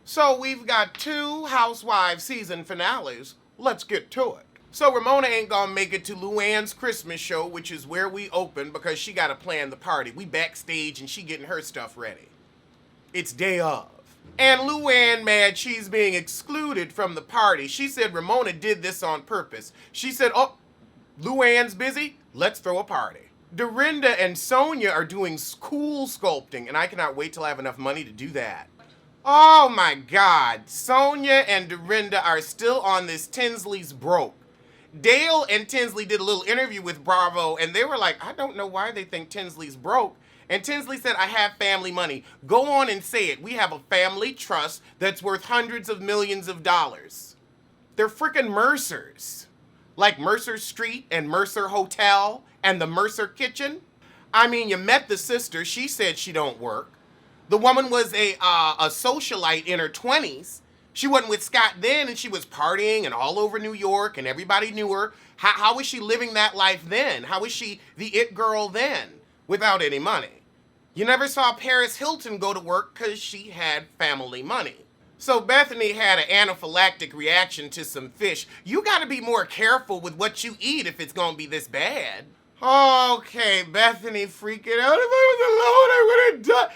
So we've got 2 Housewives season finales. Let's get to it. So Ramona ain't gonna make it to Luann's Christmas show, which is where we open because she gotta plan the party. We backstage and she getting her stuff ready. It's day of. And Luann mad she's being excluded from the party. She said Ramona did this on purpose. She said, oh, Luann's busy? Let's throw a party. Dorinda and Sonia are doing cool sculpting, and I cannot wait till I have enough money to do that. Oh my God, Sonia and Dorinda are still on this Tinsley's broke. Dale and Tinsley did a little interview with Bravo, and they were like, I don't know why they think Tinsley's broke. And Tinsley said, I have family money. Go on and say it. We have a family trust that's worth hundreds of millions of dollars. They're freaking Mercers. Like Mercer Street and Mercer Hotel and the Mercer Kitchen. I mean, you met the sister. She said she don't work. The woman was a socialite in her 20s. She wasn't with Scott then, and she was partying and all over New York, and everybody knew her. How was she living that life then? How was she the it girl then without any money? You never saw Paris Hilton go to work because she had family money. So Bethany had an anaphylactic reaction to some fish. You got to be more careful with what you eat if it's going to be this bad. Okay, Bethany freaking out. If I was alone, I would have done.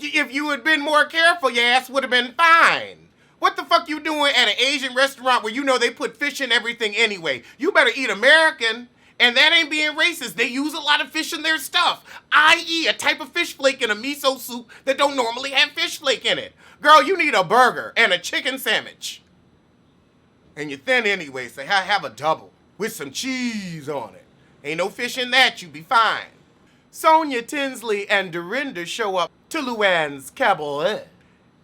If you had been more careful, your ass would have been fine. What the fuck you doing at an Asian restaurant where you know they put fish in everything anyway? You better eat American. And that ain't being racist. They use a lot of fish in their stuff, i.e. a type of fish flake in a miso soup that don't normally have fish flake in it. Girl, you need a burger and a chicken sandwich. And you're thin anyway, so have a double with some cheese on it. Ain't no fish in that, you be fine. Sonia, Tinsley, and Dorinda show up to Luann's cabaret.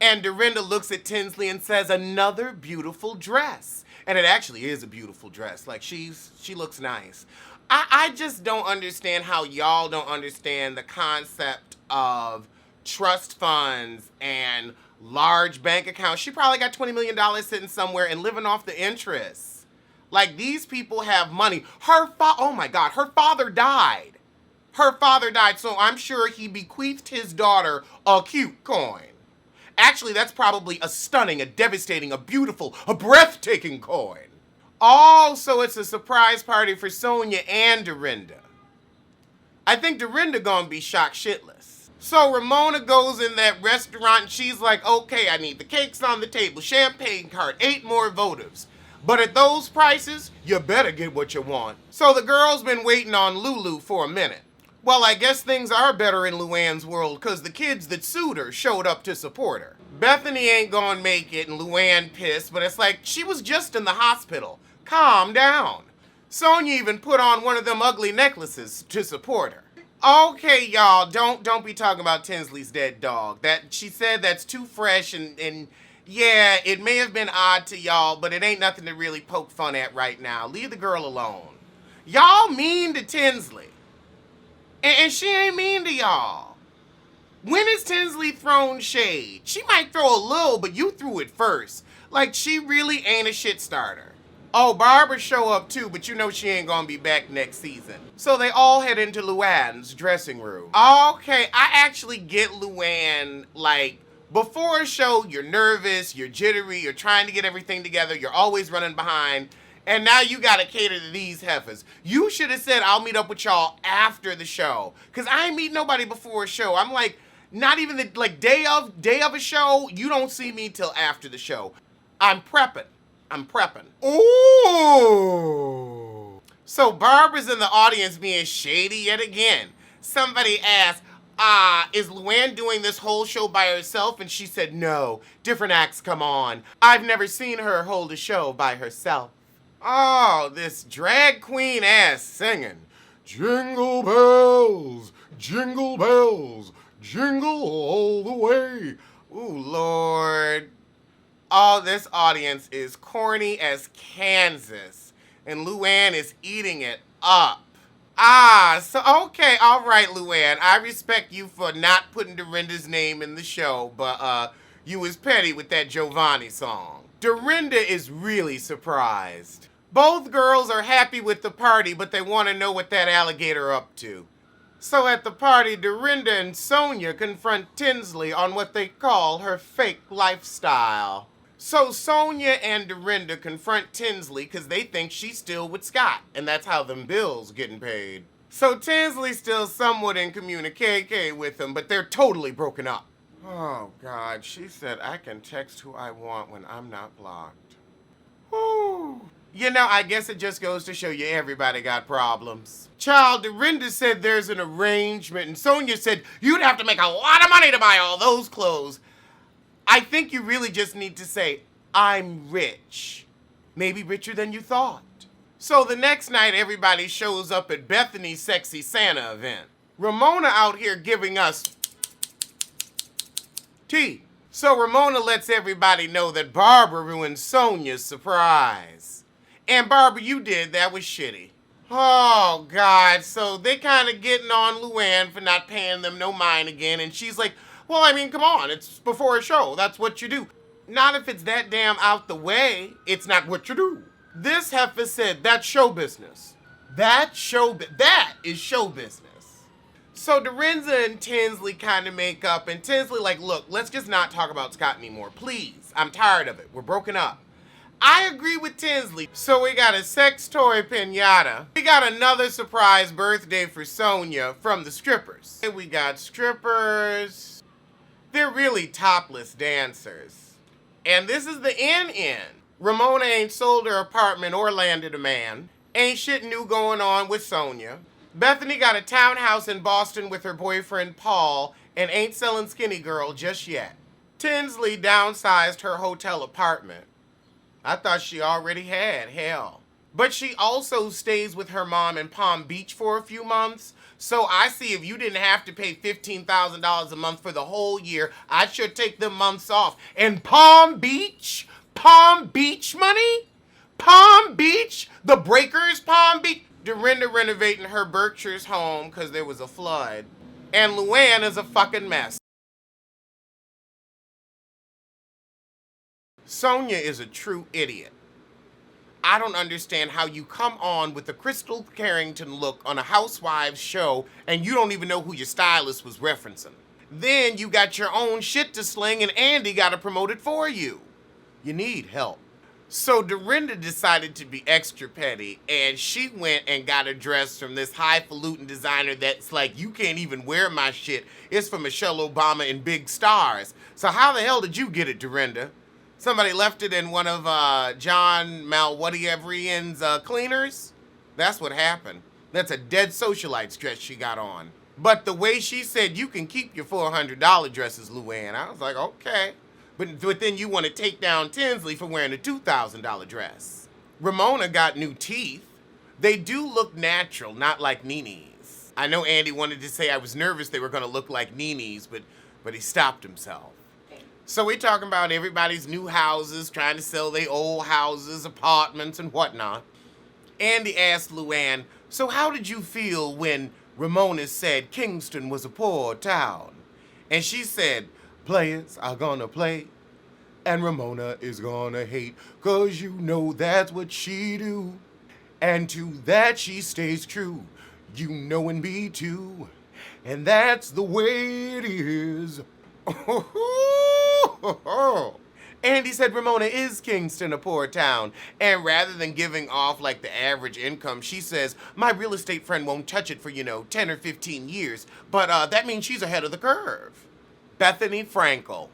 And Dorinda looks at Tinsley and says, another beautiful dress. And it actually is a beautiful dress. Like, she looks nice. I just don't understand how y'all don't understand the concept of trust funds and large bank accounts. She probably got $20 million sitting somewhere and living off the interest. Like, these people have money. Oh my God, her father died. Her father died, so I'm sure he bequeathed his daughter a cute coin. Actually, that's probably a stunning, a devastating, a beautiful, a breathtaking coin. Oh, so it's a surprise party for Sonia and Dorinda. I think Dorinda gonna be shocked shitless. So Ramona goes in that restaurant and she's like, okay, I need the cakes on the table, champagne cart, 8 more votives. But at those prices, you better get what you want. So the girl's been waiting on Lulu for a minute. Well, I guess things are better in Luann's world because the kids that sued her showed up to support her. Bethany ain't gonna make it and Luann pissed, but it's like, she was just in the hospital. Calm down. Sonia even put on one of them ugly necklaces to support her. Okay, y'all, don't be talking about Tinsley's dead dog. That she said that's too fresh and yeah, it may have been odd to y'all, but it ain't nothing to really poke fun at right now. Leave the girl alone. Y'all mean to Tinsley. And she ain't mean to y'all. When has Tinsley thrown shade? She might throw a little, but you threw it first. Like, she really ain't a shit starter. Oh, Barbara show up too, but you know she ain't gonna be back next season. So they all head into Luann's dressing room. Okay, I actually get Luann, like, before a show, you're nervous, you're jittery, you're trying to get everything together, you're always running behind. And now you gotta cater to these heifers. You should have said, I'll meet up with y'all after the show. Cause I ain't meet nobody before a show. I'm like, not even the day of a show, you don't see me till after the show. I'm prepping. Ooh. So Barbara's in the audience being shady yet again. Somebody asked, is Luann doing this whole show by herself? And she said, no, different acts come on. I've never seen her hold a show by herself. Oh, this drag queen ass singing. Jingle bells, jingle bells, jingle all the way. Ooh, Lord. Oh, this audience is corny as Kansas. And Luann is eating it up. So, okay, all right, Luann. I respect you for not putting Dorinda's name in the show, but you was petty with that Giovanni song. Dorinda is really surprised. Both girls are happy with the party, but they want to know what that alligator up to. So at the party, Dorinda and Sonia confront Tinsley on what they call her fake lifestyle. So Sonia and Dorinda confront Tinsley because they think she's still with Scott, and that's how them bills getting paid. So Tinsley's still somewhat in communique with them, but they're totally broken up. Oh God, she said I can text who I want when I'm not blocked. Whew. You know, I guess it just goes to show you everybody got problems. Child, Dorinda said there's an arrangement, and Sonia said you'd have to make a lot of money to buy all those clothes. I think you really just need to say, I'm rich. Maybe richer than you thought. So the next night, everybody shows up at Bethany's Sexy Santa event. Ramona out here giving us tea. So Ramona lets everybody know that Barbara ruined Sonia's surprise. And Barbara, you did. That was shitty. Oh, God. So they kind of getting on Luann for not paying them no mind again. And she's like, well, I mean, come on. It's before a show. That's what you do. Not if it's that damn out the way. It's not what you do. This heifer said that's show business. That is show business. So Dorinda and Tinsley kind of make up. And Tinsley like, look, let's just not talk about Scott anymore. Please. I'm tired of it. We're broken up. I agree with Tinsley. So we got a sex toy piñata. We got another surprise birthday for Sonia from the strippers. And we got strippers. They're really topless dancers. And this is the end. Ramona ain't sold her apartment or landed a man. Ain't shit new going on with Sonia. Bethany got a townhouse in Boston with her boyfriend Paul and ain't selling Skinny Girl just yet. Tinsley downsized her hotel apartment. I thought she already had, hell. But she also stays with her mom in Palm Beach for a few months. So I see if you didn't have to pay $15,000 a month for the whole year, I should take them months off. And Palm Beach money? Palm Beach? The Breakers Palm Beach? Dorinda renovating her Berkshire's home because there was a flood. And Luann is a fucking mess. Sonia is a true idiot. I don't understand how you come on with the Crystal Carrington look on a Housewives show and you don't even know who your stylist was referencing. Then you got your own shit to sling and Andy got to promote it for you. You need help. So Dorinda decided to be extra petty and she went and got a dress from this highfalutin designer that's like, you can't even wear my shit. It's for Michelle Obama and big stars. So how the hell did you get it, Dorinda? Somebody left it in one of John Malwhateverian's cleaners? That's what happened. That's a dead socialite dress she got on. But the way she said, you can keep your $400 dresses, Luann, I was like, okay. But then you want to take down Tinsley for wearing a $2,000 dress. Ramona got new teeth. They do look natural, not like Nene's. I know Andy wanted to say I was nervous they were going to look like Nene's, but he stopped himself. So we're talking about everybody's new houses, trying to sell their old houses, apartments, and whatnot. Andy asked Luann, so how did you feel when Ramona said Kingston was a poor town? And she said, players are gonna play, and Ramona is gonna hate, 'cause you know that's what she do. And to that she stays true, you know, and me too. And that's the way it is. Andy said Ramona is Kingston, a poor town. And rather than giving off like the average income, she says, my real estate friend won't touch it for, 10 or 15 years. But that means she's ahead of the curve. Bethany Frankel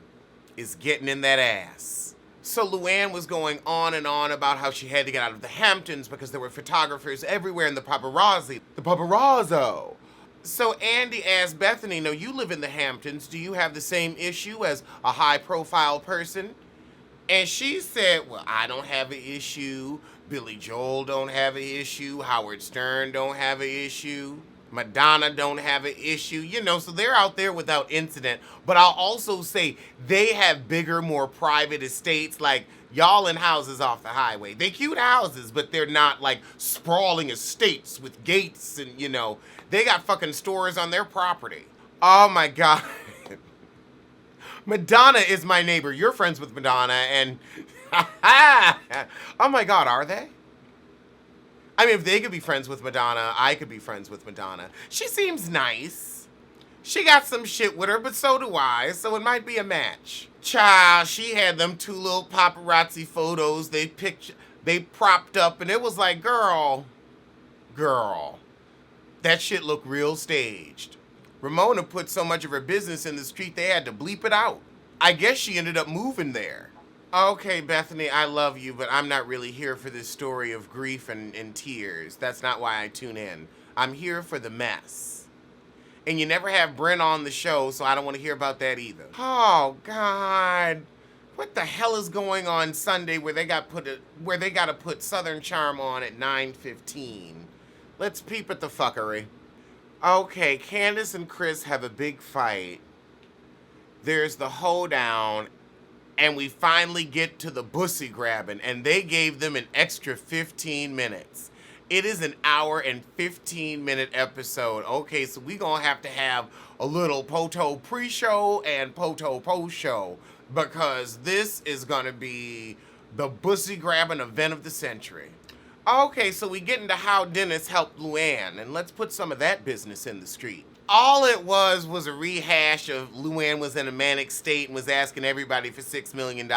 is getting in that ass. So Luann was going on and on about how she had to get out of the Hamptons because there were photographers everywhere in the paparazzo. So Andy asked Bethany, no, you live in the Hamptons. Do you have the same issue as a high-profile person? And she said, well, I don't have an issue. Billy Joel don't have an issue. Howard Stern don't have an issue. Madonna don't have an issue. So they're out there without incident. But I'll also say they have bigger, more private estates. Like, y'all in houses off the highway. They cute houses, but they're not like sprawling estates with gates and, they got fucking stores on their property. Oh my God. Madonna is my neighbor. You're friends with Madonna and oh my God, are they? I mean, if they could be friends with Madonna, I could be friends with Madonna. She seems nice. She got some shit with her, but so do I, so it might be a match. Child, she had them two little paparazzi photos they propped up, and it was like, girl, that shit looked real staged. Ramona put so much of her business in the street they had to bleep it out. I guess she ended up moving there. Okay, Bethany, I love you, but I'm not really here for this story of grief and tears. That's not why I tune in. I'm here for the mess. And you never have Brent on the show, so I don't want to hear about that either. Oh, God. What the hell is going on Sunday where they got to put Southern Charm on at 9:15? Let's peep at the fuckery. Okay, Candace and Chris have a big fight. There's the hoedown, and we finally get to the bussy grabbing, and they gave them an extra 15 minutes. It is an hour and 15-minute episode. Okay, so we gonna have to have a little Poto pre-show and Poto post-show, because this is gonna be the bussy grabbing event of the century. Okay, so we get into how Dennis helped Luann, and let's put some of that business in the street. All it was a rehash of Luann was in a manic state and was asking everybody for $6 million.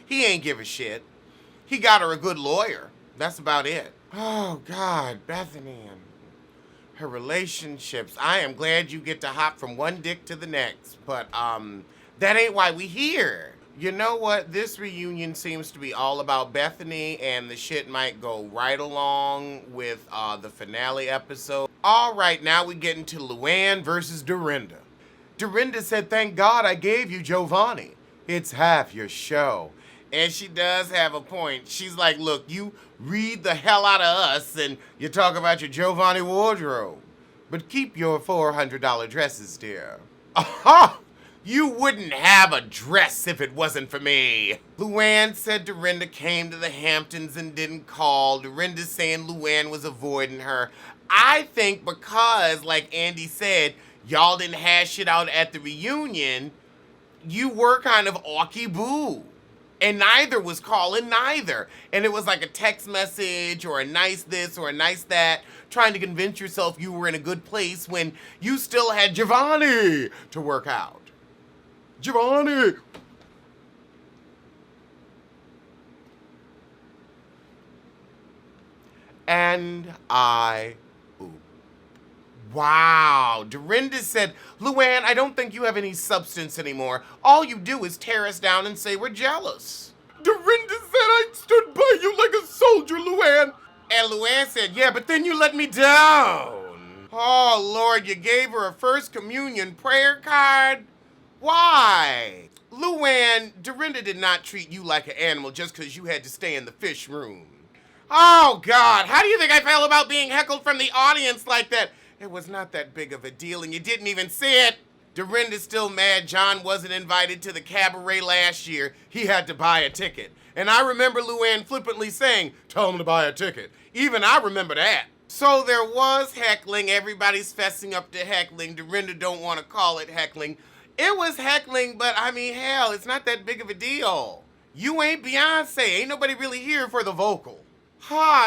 He ain't give a shit. He got her a good lawyer. That's about it. Oh, God, Bethany and her relationships. I am glad you get to hop from one dick to the next, but that ain't why we here. You know what? This reunion seems to be all about Bethany, and the shit might go right along with the finale episode. All right, now we get into Luann versus Dorinda. Dorinda said, "Thank God I gave you Giovanni. It's half your show." And she does have a point. She's like, look, you read the hell out of us and you talk about your Giovanni wardrobe. But keep your $400 dresses, dear. Aha! You wouldn't have a dress if it wasn't for me. Luann said Dorinda came to the Hamptons and didn't call. Dorinda's saying Luann was avoiding her. I think because, like Andy said, y'all didn't hash it out at the reunion, you were kind of awky-boo. And neither was calling neither. And it was like a text message or a nice this or a nice that, trying to convince yourself you were in a good place when you still had Giovanni to work out. Giovanni! And wow. Dorinda said, Luann, I don't think you have any substance anymore. All you do is tear us down and say we're jealous. Dorinda said I stood by you like a soldier, Luann. And Luann said, yeah, but then you let me down. Oh, Lord, you gave her a first communion prayer card? Why? Luann, Dorinda did not treat you like an animal just because you had to stay in the fish room. Oh, God, how do you think I felt about being heckled from the audience like that? It was not that big of a deal, and you didn't even see it. Dorinda's still mad John wasn't invited to the cabaret last year. He had to buy a ticket. And I remember Luann flippantly saying, tell him to buy a ticket. Even I remember that. So there was heckling. Everybody's fessing up to heckling. Dorinda don't want to call it heckling. It was heckling, but I mean, hell, it's not that big of a deal. You ain't Beyonce. Ain't nobody really here for the vocal.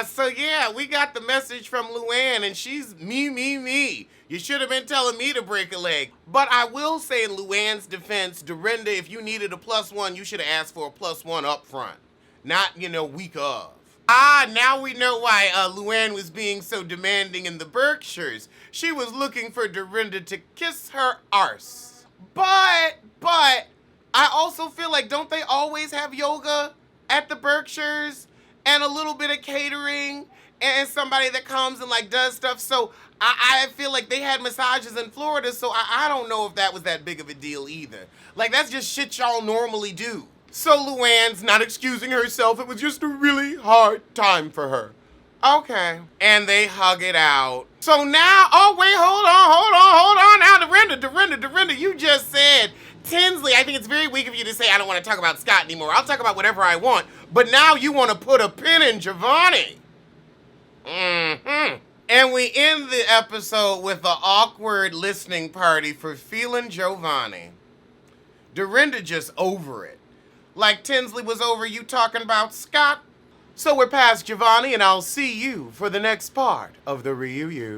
So yeah, we got the message from Luann, and she's me. You should have been telling me to break a leg. But I will say in Luann's defense, Dorinda, if you needed a +1, you should have asked for a +1 up front. Not, week of. Now we know why Luann was being so demanding in the Berkshires. She was looking for Dorinda to kiss her arse. But, I also feel like, don't they always have yoga at the Berkshires? And a little bit of catering, and somebody that comes and does stuff. So I feel like they had massages in Florida, so I don't know if that was that big of a deal either. That's just shit y'all normally do. So Luann's not excusing herself. It was just a really hard time for her. Okay. And they hug it out. So now, hold on now, Dorinda, you just said, Tinsley, I think it's very weak of you to say I don't want to talk about Scott anymore. I'll talk about whatever I want. But now you want to put a pin in Giovanni. And we end the episode with an awkward listening party for feeling Giovanni. Dorinda just over it. Like Tinsley was over you talking about Scott. So we're past Giovanni, and I'll see you for the next part of the reunion.